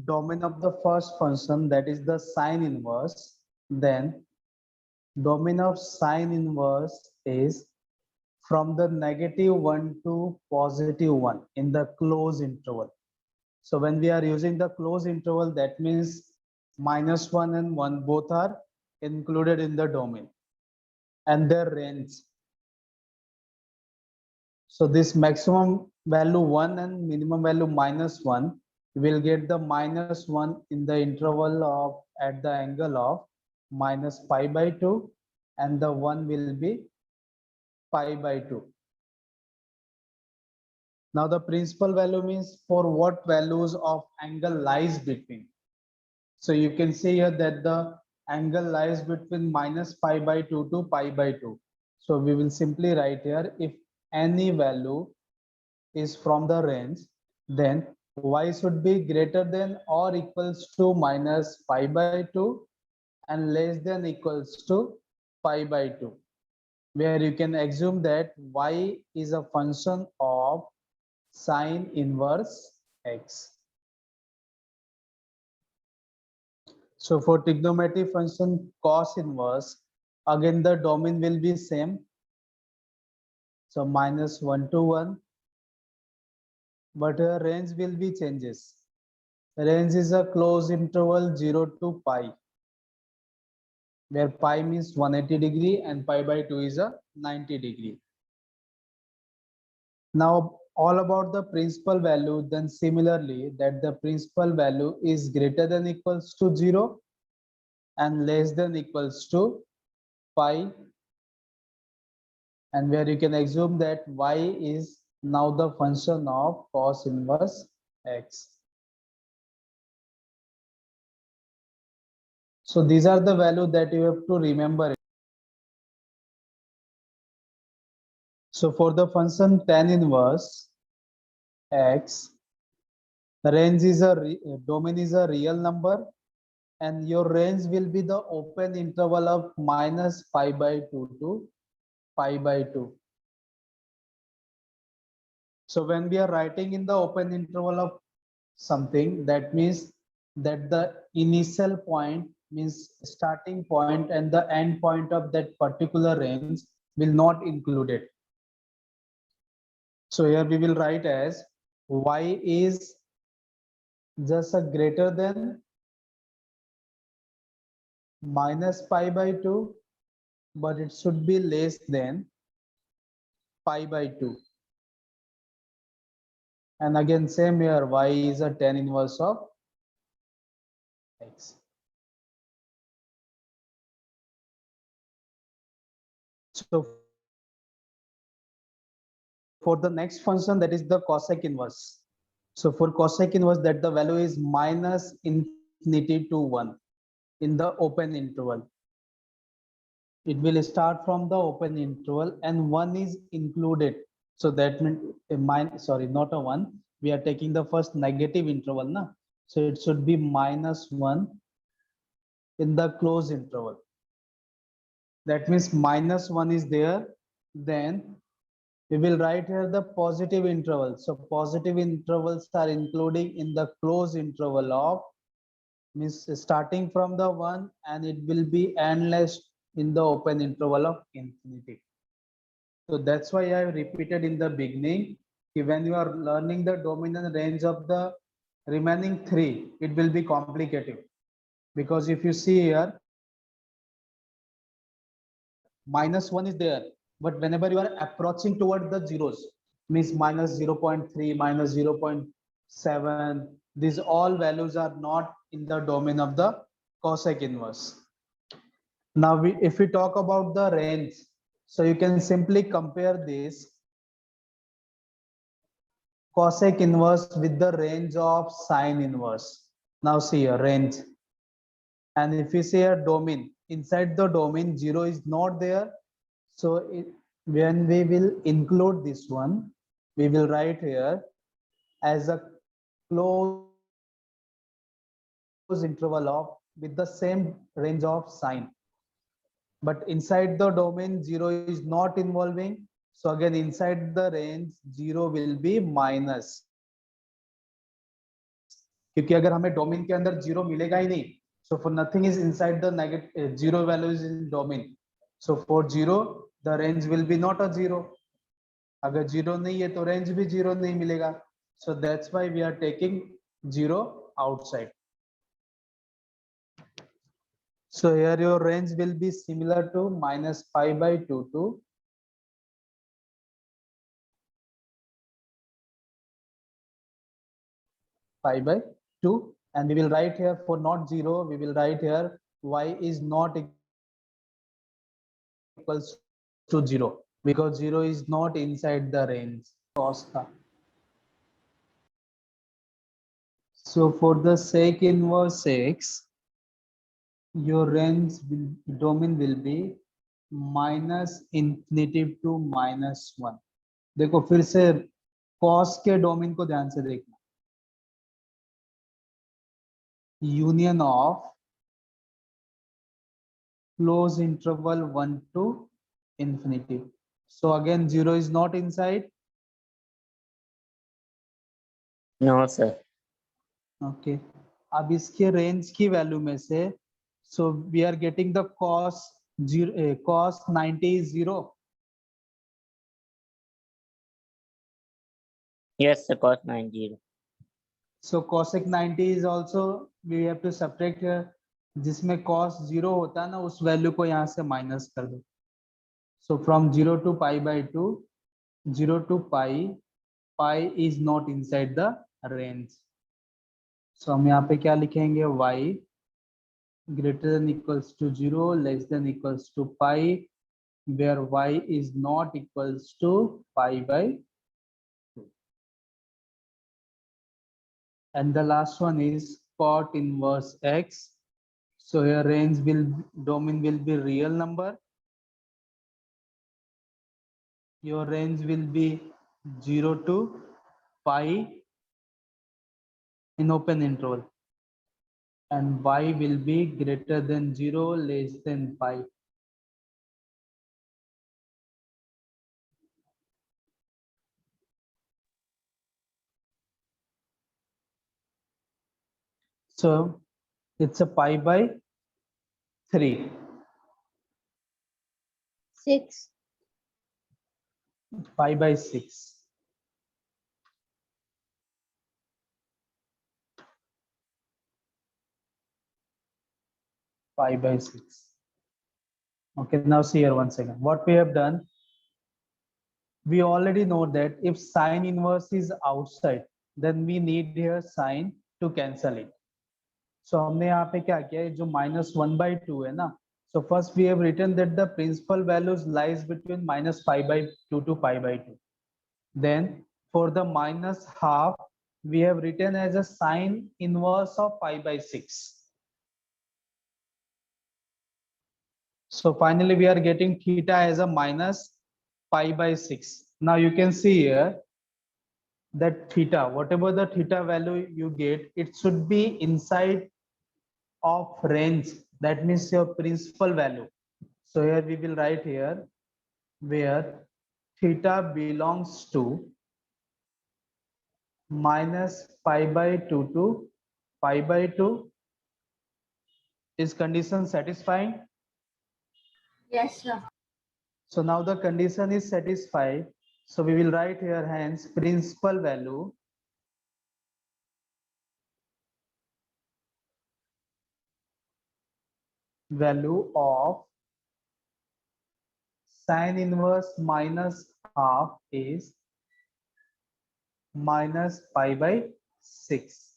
domain of the first function, that is the sine inverse, then domain of sine inverse is from the -1 to +1 in the closed interval. So when we are using the closed interval, that means -1 and 1 both are included in the domain and their range. So this maximum value 1 and minimum value -1, we will get the -1 in the interval of at the angle of -π/2, and the 1 will be π/2. Now the principal value means for what values of angle lies between. So you can see here that the angle lies between -π/2 to π/2. So we will simply write here, if any value is from the range, then y should be greater than or equals to -π/2 and less than equals to π/2, where you can assume that y is a function of sine inverse x. So for trigonometry function cos inverse, again the domain will be same. So -1 to 1, but range will be changes. Range is a closed interval 0 to pi, where pi means 180 degree and π/2 is a 90 degree. Now all about the principal value, then similarly that the principal value is greater than equals to 0 and less than equals to pi, and where you can assume that y is now the function of cos inverse x. So these are the values that you have to remember. So for the function tan inverse x, range is a domain is a real number, and your range will be the open interval of -π/2 to π/2. So when we are writing in the open interval of something, that means that the initial point means starting point and the end point of that particular range will not include it. So here we will write as y is just a greater than -π/2, but it should be less than π/2. And again same here, y is a tan inverse of x. So for the next function, that is the cosec inverse. So for cosec inverse, that the value is -∞ to 1 in the open interval. It will start from the open interval and 1 is included. So that means sorry, not a 1. We are taking the first negative interval, na? So it should be -1 in the closed interval. That means -1 is there. Then we will write here the positive interval. So positive intervals are including in the closed interval of, means starting from the 1, and it will be endless in the open interval of infinity. So that's why I repeated in the beginning, when you are learning the domain and range of the remaining 3, it will be complicated, because if you see here, -1 is there, but whenever you are approaching toward the zeros, means -0.3, -0.7, these all values are not in the domain of the cosec inverse. Now if we talk about the range, so you can simply compare this cosec inverse with the range of sine inverse. Now see here, range, and if you see a domain, inside the domain 0 is not there. So when we will include this one, we will write here as a closed interval of with the same range of sine. But inside the domain 0 is not involving. So again inside the range 0 will be minus. क्योंकि अगर हमें domain के अंदर zero मिलेगा ही नहीं, so for nothing is inside the negative zero values in domain, so for zero the range will be not a zero. अगर zero नहीं है तो रेंज भी जीरो नहीं मिलेगा, so that's why we are taking zero outside. So here your range will be similar to minus pi by 2 to pi by 2, and we will write here for not zero, we will write here y is not equals to zero because zero is not inside the range cos का. So for the sec inverse x, your range will, domain will be minus infinity to minus 1. देखो फिर से cos के domain को ध्यान से देखना, union of close interval 1 to infinity. So again 0 is not inside. No, sir. Okay. अब इसके रेंज की वैल्यू में से, so we are getting the cos 0, cos 90 is 0. Yes, sir. Cos 90. So cosec 90 is also we have to subtract here, जिसमें cos 0 होता है ना उस वैल्यू को यहाँ से माइनस कर दो. So from 0 to pi by 2, 0 to pi, pi is not inside the range. So हम यहाँ पे क्या लिखेंगे, y greater than equals to 0 less than equals to pi, where y is not equals to pi by 2. And the last one is cot inverse x. So here range will, domain will be real number. Your range will be 0 to pi in open interval, and y will be greater than 0 less than pi. So it's a pi by 3. 6. Pi by 6. Pi by 6. Okay, now see here once again. What we have done, we already know that if sine inverse is outside, then we need here sine to cancel it. So हमने यहाँ पे क्या किया है, जो -1/2 है ना, so first we have written that the principal values lies between minus pi by 2 to pi by 2. Then for the minus half, we have written as a sine inverse of pi by 6. So finally we are getting theta as a minus pi by 6. Now you can see here that theta, whatever the theta value you get, it should be inside of range, that means your principal value. So here we will write here where theta belongs to minus pi by 2 to pi by 2. Is condition satisfying? Yes, sir. So now the condition is satisfied. So we will write here hence principal value of sine inverse minus half is minus pi by 6.